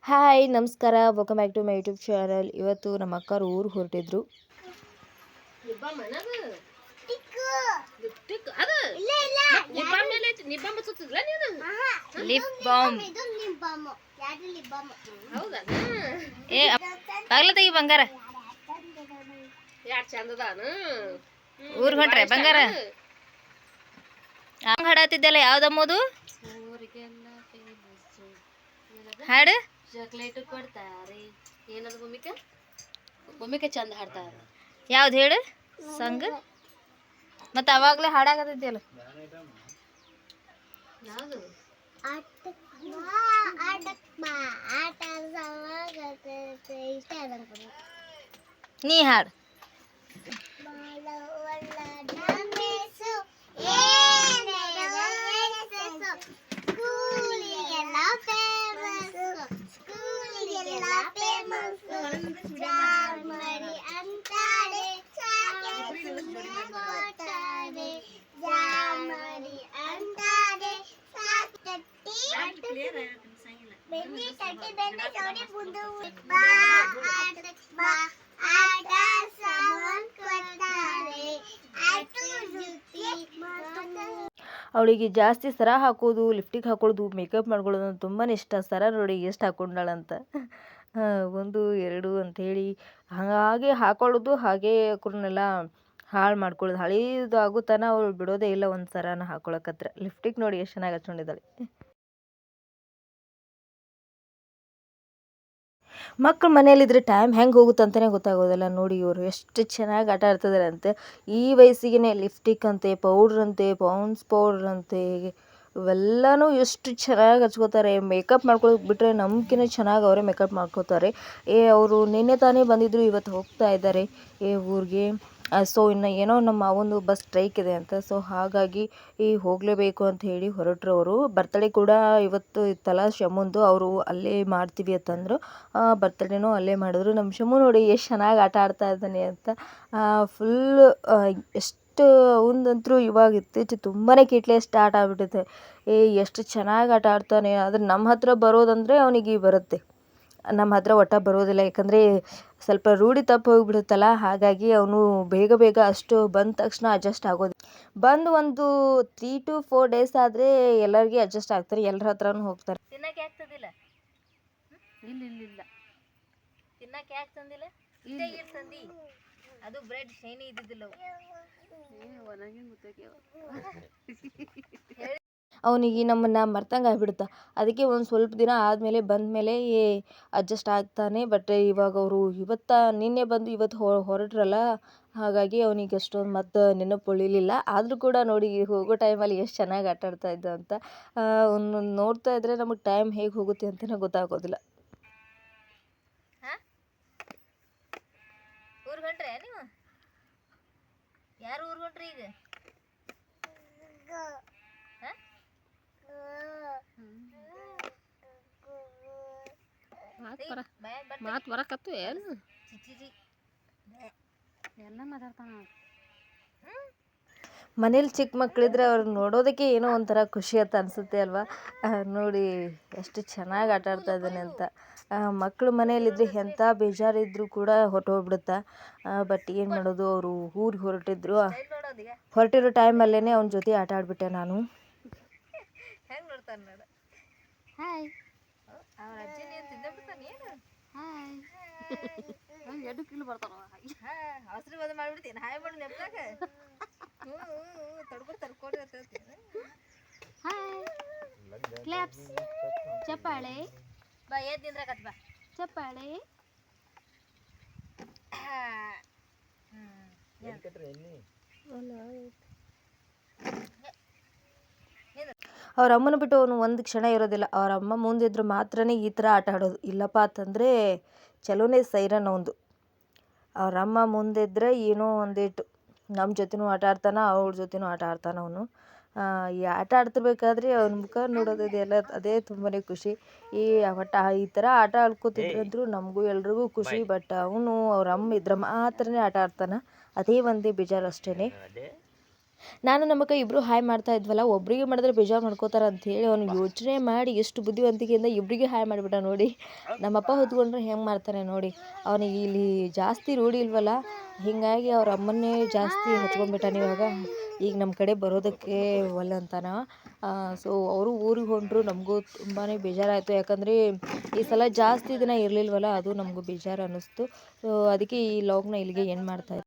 Hi ನಮಸ್ಕಾರ, welcome back to my YouTube channel. ಇವತ್ತು ನಮ್ಮ ಅಕ್ಕರು ಊರಿಗೆ ಹೊರಟಿದ್ರು. ಲಿಪ್ ಬಾಮ್ ಏ ಬಾಗ್ಲ ತೆಗಿ ಬಂಗಾರ. ಊರಿಗೆ ಹೊಂಟ್ರೆ ಬಂಗಾರ ಹಂಗೆ ಹಾಡತ್ತಿದ್ದಲ್ಲ, ಯಾವ್ದಮ್ಮದು ಹಾಡು? ಚಾಕ್ಲೇಟ್ ಕೊಡ್ತಾರೆ ಏನದು ಭೂಮಿಕೆ ಚಂದ ಹಾಡ್ತಾರೆ. ಯಾವ್ದು ಹೇಳು ಸಂಗ್? ಮತ್ತೆ ಅವಾಗಲೇ ಹಾಡಾಗತ್ತಿದ್ಯಲ್ಲ ಯಾವುದು? ನೀ ಹಾಡು. ಅವಳಿಗೆ ಜಾಸ್ತಿ ಸರ ಹಾಕೋದು, ಲಿಫ್ಟಿಗೆ ಹಾಕೊಳ್ಳೋದು, ಮೇಕಪ್ ಮಾಡ್ಕೊಳ್ಳೋದು ತುಂಬಾ ಇಷ್ಟ. ಸರ ನೋಡಿ ಎಷ್ಟು ಹಾಕೊಂಡಾಳಂತ, 1 2 ಅಂಥೇಳಿ ಹಾಗೆ ಹಾಕೊಳ್ಳೋದು, ಹಾಗೆ ಕುರ್ನೆಲ್ಲ ಹಾಳು ಮಾಡ್ಕೊಳ್ಳೋದು. ಹಳೇದು ಆಗೋ ತನಕ ಅವಳು ಬಿಡೋದೇ ಇಲ್ಲ ಒಂದು ಸರನ ಹಾಕೊಳಕತ್ರ. ಲಿಫ್ಟಿಗೆ ನೋಡಿ ಎಷ್ಟು ಚೆನ್ನಾಗಿ ಹಚ್ಕೊಂಡಿದ್ದಾಳೆ. ಮಕ್ಕಳು ಮನೇಲಿದ್ರೆ ಟೈಮ್ ಹೆಂಗೆ ಹೋಗುತ್ತೆ ಅಂತಲೇ ಗೊತ್ತಾಗೋದಿಲ್ಲ. ನೋಡಿ ಇವರು ಎಷ್ಟು ಚೆನ್ನಾಗಿ ಆಟ ಆಡ್ತಿದ್ದಾರೆ ಅಂತೆ. ಈ ವಯಸ್ಸಿಗೆ ಲಿಪ್ಸ್ಟಿಕ್ ಅಂತೆ, ಪೌಡ್ರ್ ಅಂತೆ, ಪೌಂಡ್ಸ್ ಪೌಡ್ರ್ ಅಂತೆ, ಇವೆಲ್ಲನೂ ಎಷ್ಟು ಚೆನ್ನಾಗಿ ಹಚ್ಕೋತಾರೆ. ಮೇಕಪ್ ಮಾಡ್ಕೊಳ್ಳೋಕೆ ಬಿಟ್ಟರೆ ನಮ್ಗಿಂತ ಚೆನ್ನಾಗಿ ಅವರೇ ಮೇಕಪ್ ಮಾಡ್ಕೋತಾರೆ. ಅವರು ನಿನ್ನೆ ತಾನೇ ಬಂದಿದ್ದರು, ಇವತ್ತು ಹೋಗ್ತಾ ಇದ್ದಾರೆ ಊರಿಗೆ. ಸೊ ಇನ್ನು ಏನೋ ನಮ್ಮ ಮಾವಂದು ಬಸ್ ಸ್ಟ್ರೈಕ್ ಇದೆ ಅಂತ, ಸೊ ಹಾಗಾಗಿ ಹೋಗಲೇಬೇಕು ಅಂತ ಹೇಳಿ ಹೊರಟ್ರು ಅವರು. ಬರ್ತಡೇ ಕೂಡ ಇವತ್ತು ಇತ್ತಲ್ಲ ಶಮುಂದು, ಅವರು ಅಲ್ಲೇ ಮಾಡ್ತೀವಿ ಅಂತಂದರು. ಬರ್ತಡೇನೂ ಅಲ್ಲೇ ಮಾಡಿದ್ರು. ನಮ್ಮ ಶಮು ನೋಡಿ ಎಷ್ಟು ಚೆನ್ನಾಗಿ ಆಟ ಆಡ್ತಾ ಇದ್ದಾನೆ ಅಂತ. ಫುಲ್ ಎಷ್ಟು ಅವಂದಂತರೂ ಇವಾಗ ಇತ್ತೀಚೆಗೆ ತುಂಬಾ ಕಿಟ್ಲೆ ಸ್ಟಾರ್ಟ್ ಆಗಿಬಿಟ್ಟಿದೆ. ಎಷ್ಟು ಚೆನ್ನಾಗಿ ಆಟ ಆಡ್ತಾನೆ. ಆದರೆ ನಮ್ಮ ಹತ್ರ ಬರೋದಂದರೆ ಅವನಿಗೆ ಬರುತ್ತೆ, ನಮ್ಮ ಹತ್ರ ಒಟ್ಟ ಬರೋದಿಲ್ಲ. ಯಾಕಂದರೆ ಸ್ವಲ್ಪ ರೂಢಿ ತಪ್ಪಿ ಹೋಗಿಬಿಡುತ್ತಲ್ಲ, ಹಾಗಾಗಿ ಅವನು ಬೇಗ ಬೇಗ ಅಷ್ಟು ಬಂದ ತಕ್ಷಣ ಅಡ್ಜಸ್ಟ್ ಆಗೋದು. ಬಂದು ಒಂದು 3 to 4 days ಆದರೆ ಎಲ್ಲರಿಗೆ ಅಡ್ಜಸ್ಟ್ ಆಗ್ತಾರೆ, ಎಲ್ಲರ ಹತ್ರನೂ ಹೋಗ್ತಾರೆ. ತಿನ್ನಕ್ಕೆ ಯಾಕೆ ತಂದಿಲ್ಲ? ಇಲ್ಲ ತಿನ್ನಕ್ಕೆ ಯಾಕೆ ತಂದಿಲ್ಲ? ಇಲ್ಲೇ ತಂದಿ, ಅದು ಬ್ರೆಡ್ ಶೈನಿ ಇದ್ದಿದ್ದಿಲ್ಲ. ಅವನಿಗೆ ನಮ್ಮನ್ನು ಮರ್ತಂಗೆ ಆಗಿಬಿಡುತ್ತಾ. ಅದಕ್ಕೆ ಒಂದು ಸ್ವಲ್ಪ ದಿನ ಆದಮೇಲೆ ಬಂದಮೇಲೆ ಅಡ್ಜಸ್ಟ್ ಆಗ್ತಾನೆ. ಬಟ್ ಇವಾಗ ಅವರು ನಿನ್ನೆ ಬಂದು ಇವತ್ತು ಹೊರಟ್ರಲ್ಲ, ಹಾಗಾಗಿ ಅವನಿಗೆ ಅಷ್ಟೊಂದು ಮತ್ತೆ ನೆನಪು ಉಳಿಲಿಲ್ಲ. ಆದರೂ ಕೂಡ ನೋಡಿ ಹೋಗೋ ಟೈಮಲ್ಲಿ ಎಷ್ಟು ಚೆನ್ನಾಗಿ ಆಟ ಆಡ್ತಾ ಇದ್ದ ಅಂತ. ಅವನು ನೋಡ್ತಾ ಇದ್ದರೆ ನಮಗೆ ಟೈಮ್ ಹೇಗೆ ಹೋಗುತ್ತೆ ಅಂತಲೇ ಗೊತ್ತಾಗೋದಿಲ್ಲ. ಊರಿಗೆ ಹೊಂಟ್ರೆ ನೀವು? ಯಾರು ಊರಿಗೆ ಹೊಂಟ್ರಿ ಈಗ? ಮಾತು ಬರಕತ್ತು ಏನು ಎಲ್ಲ ಮಾತಾಡ್ತಾನ. ಮನೇಲಿ ಚಿಕ್ಕ ಮಕ್ಕಳಿದ್ರೆ ಅವ್ರಿಗೆ ನೋಡೋದಕ್ಕೆ ಏನೋ ಒಂಥರ ಖುಷಿ ಅಂತ ಅನಿಸುತ್ತೆ ಅಲ್ವಾ? ನೋಡಿ ಎಷ್ಟು ಚೆನ್ನಾಗಿ ಆಟ ಆಡ್ತಾ ಇದ್ದಾನೆ ಅಂತ. ಮಕ್ಕಳು ಮನೆಯಲ್ಲಿದ್ದರೆ ಎಂಥ ಬೇಜಾರಿದ್ರೂ ಕೂಡ ಹೊರಟೋಗ್ಬಿಡುತ್ತಾ. ಬಟ್ ಏನು ಮಾಡೋದು, ಅವರು ಊರಿಗೆ ಹೊರಟಿರೋ ಟೈಮಲ್ಲೇ ಅವನ ಜೊತೆ ಆಟ ಆಡಿಬಿಟ್ಟೆ ನಾನು. ಹೆಂಗೆ ನೋಡ್ತಾನೆ ನೋಡು. ಹಾಯ್, ಅವ್ರ ಅಜ್ಜಿ ನೀನು ತಿಂದ್ಬಿಡ್ತಾನೆ ಏನು? ಹಾಯ್ ಎರಡು ಕಿಲೋ ಬರ್ತಾವ. ಆಶೀರ್ವಾದ ಮಾಡಿಬಿಡ್ತೀನಿ, ಹಾಯ್ ಮಾಡಿ ನೆಪ್ಪಾಗ ತಡ್ಕೊಡ್ತಾರೆ ಕೊಡ್ರಿ ಅಂತ ಹೇಳ್ತೀನಿ. ಹಾಯ್ ಕ್ಲಾಪ್ಸ್, ಚಪ್ಪಾಳೆ ಬಾ, ಏದ್ ನಿಂದ್ರಾಕತ್ ಬಾ, ಚಪ್ಪಾಳೆ. ಅವ್ರ ಅಮ್ಮನ ಬಿಟ್ಟು ಅವನು ಒಂದು ಕ್ಷಣ ಇರೋದಿಲ್ಲ. ಅವ್ರ ಅಮ್ಮ ಮುಂದಿದ್ರೆ ಮಾತ್ರನೇ ಈ ಥರ ಆಟ ಆಡೋದು. ಇಲ್ಲಪ್ಪ ಅಂತಂದರೆ ಚಲೋನೇ ಸೈರನ್ ಅವಂದು. ಅವ್ರ ಅಮ್ಮ ಮುಂದಿದ್ರೆ ಏನೋ ಒಂದಿಟ್ಟು ನಮ್ಮ ಜೊತೆನೂ ಆಟ ಆಡ್ತಾನೆ, ಅವ್ರ ಜೊತೆನೂ ಆಟ ಆಡ್ತಾನೆ ಅವನು. ಈ ಆಟ ಆಡ್ತಿರ್ಬೇಕಾದ್ರೆ ಅವ್ನ ಮುಖ ನೋಡೋದಿದೆಯಲ್ಲ, ಅದೇ ತುಂಬಾ ಖುಷಿ. ಒಟ್ಟು ಈ ಥರ ಆಟ ಆಡ್ಕೋತಿದ್ರಂದ್ರೂ ನಮಗೂ ಎಲ್ರಿಗೂ ಖುಷಿ. ಬಟ್ ಅವನು ಅವ್ರ ಅಮ್ಮ ಇದ್ರೆ ಮಾತ್ರನೇ ಆಟ ಆಡ್ತಾನೆ, ಅದೇ ಒಂದೇ ಬೇಜಾರು ಅಷ್ಟೇ. ನಾನು ನಮ್ಮ ಅಕ್ಕ ಇಬ್ಬರು ಹಾಯ್ ಮಾಡ್ತಾ ಇದ್ವಲ್ಲ, ಒಬ್ರಿಗೆ ಮಾಡಿದ್ರೆ ಬೇಜಾರು ಮಾಡ್ಕೋತಾರೆ ಅಂಥೇಳಿ ಅವ್ನು ಯೋಚನೆ ಮಾಡಿ ಎಷ್ಟು ಬುದ್ಧಿವಂತಿಕೆಯಿಂದ ಇಬ್ಬರಿಗೆ ಹಾಯ್ ಮಾಡಿಬಿಟ್ಟ ನೋಡಿ. ನಮ್ಮಪ್ಪ ಹೊತ್ಕೊಂಡ್ರೆ ಹೆಂಗೆ ಮಾಡ್ತಾನೆ ನೋಡಿ. ಅವನಿಗೆ ಇಲ್ಲಿ ಜಾಸ್ತಿ ರೂಢಿ ಇಲ್ವಲ್ಲ, ಹೀಗಾಗಿ ಅವ್ರ ಅಮ್ಮನ್ನೇ ಜಾಸ್ತಿ ಹಚ್ಕೊಂಡ್ಬಿಟ್ಟಾನೆ ಇವಾಗ. ಈಗ ನಮ್ಮ ಕಡೆ ಬರೋದಕ್ಕೆ ಒಲ್ಲೆ ಅಂತಾನ. ಸೊ ಅವರು ಊರಿಗೆ ಹೊಂಟರು. ನಮಗೂ ತುಂಬಾ ಬೇಜಾರಾಯಿತು, ಯಾಕಂದರೆ ಈ ಸಲ ಜಾಸ್ತಿ ದಿನ ಇರಲಿಲ್ವಲ್ಲ, ಅದು ನಮಗೂ ಬೇಜಾರು ಅನ್ನಿಸ್ತು. ಸೊ ಅದಕ್ಕೆ ಈ ಲಾಗ್ನ ಇಲ್ಲಿಗೆ ಎಂಡ್ ಮಾಡ್ತಾ